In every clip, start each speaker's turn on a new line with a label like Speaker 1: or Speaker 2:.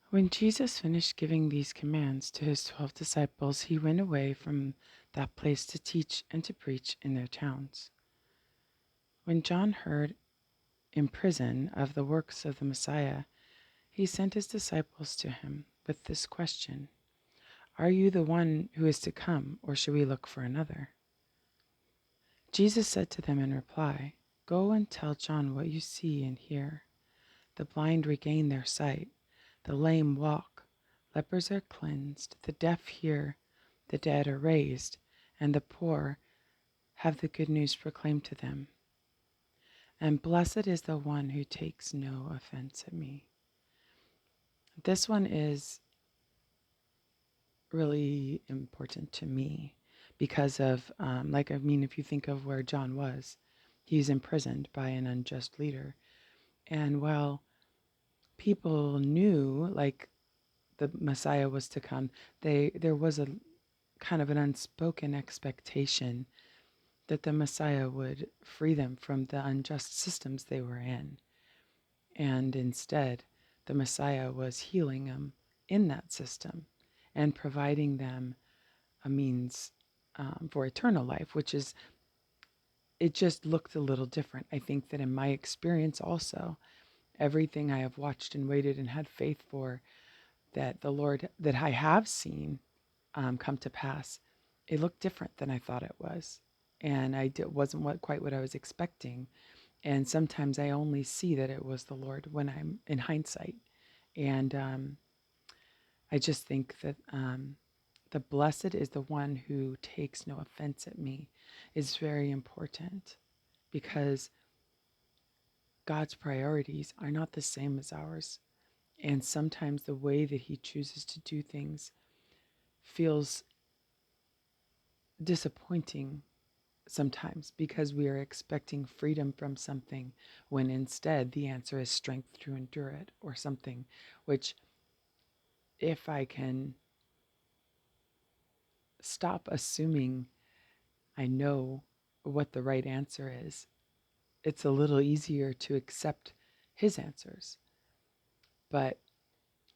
Speaker 1: When Jesus finished giving these commands to his 12 disciples, he went away from that place to teach and to preach in their towns. When John heard in prison of the works of the Messiah, he sent his disciples to him with this question: Are you the one who is to come, or should we look for another? Jesus said to them in reply, Go and tell John what you see and hear. The blind regain their sight, the lame walk, lepers are cleansed, the deaf hear, the dead are raised, and the poor have the good news proclaimed to them. And blessed is the one who takes no offense at me. This one is really important to me because of, if you think of where John was, he's imprisoned by an unjust leader. And while people knew, like, the Messiah was to come, there was a kind of an unspoken expectation that the Messiah would free them from the unjust systems they were in. And instead, the Messiah was healing them in that system and providing them a means for eternal life, it just looked a little different. I think that in my experience also, everything I have watched and waited and had faith for, that the Lord, that I have seen come to pass, it looked different than I thought it was. And wasn't quite what I was expecting. And sometimes I only see that it was the Lord when I'm in hindsight. And I just think that the blessed is the one who takes no offense at me is very important, because God's priorities are not the same as ours. And sometimes the way that he chooses to do things feels disappointing sometimes, because we are expecting freedom from something when instead the answer is strength to endure it, or something which, if I can stop assuming I know what the right answer is, it's a little easier to accept his answers. But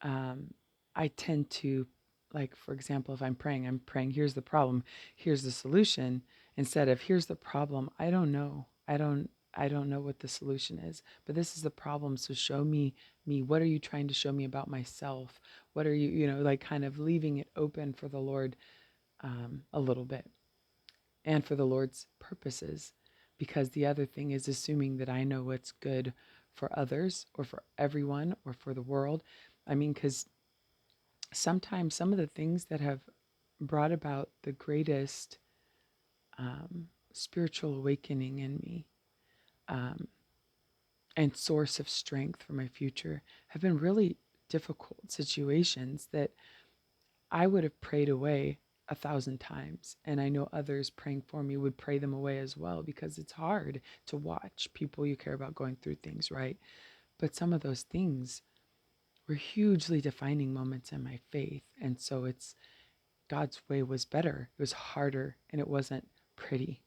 Speaker 1: I tend to, like, for example, if I'm praying, here's the problem, here's the solution, instead of here's the problem, I don't know. I don't know what the solution is, but this is the problem. So show me, what are you trying to show me about myself? What are you, like, kind of leaving it open for the Lord a little bit, and for the Lord's purposes. Because the other thing is assuming that I know what's good for others, or for everyone, or for the world. I mean, because sometimes some of the things that have brought about the greatest spiritual awakening in me, um, and source of strength for my future, have been really difficult situations that I would have prayed away 1,000 times. And I know others praying for me would pray them away as well, because it's hard to watch people you care about going through things, right? But some of those things were hugely defining moments in my faith. And so God's way was better. It was harder and it wasn't pretty,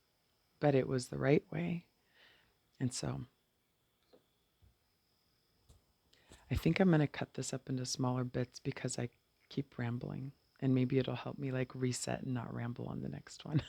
Speaker 1: but it was the right way. And so I think I'm going to cut this up into smaller bits because I keep rambling, and maybe it'll help me, like, reset and not ramble on the next one.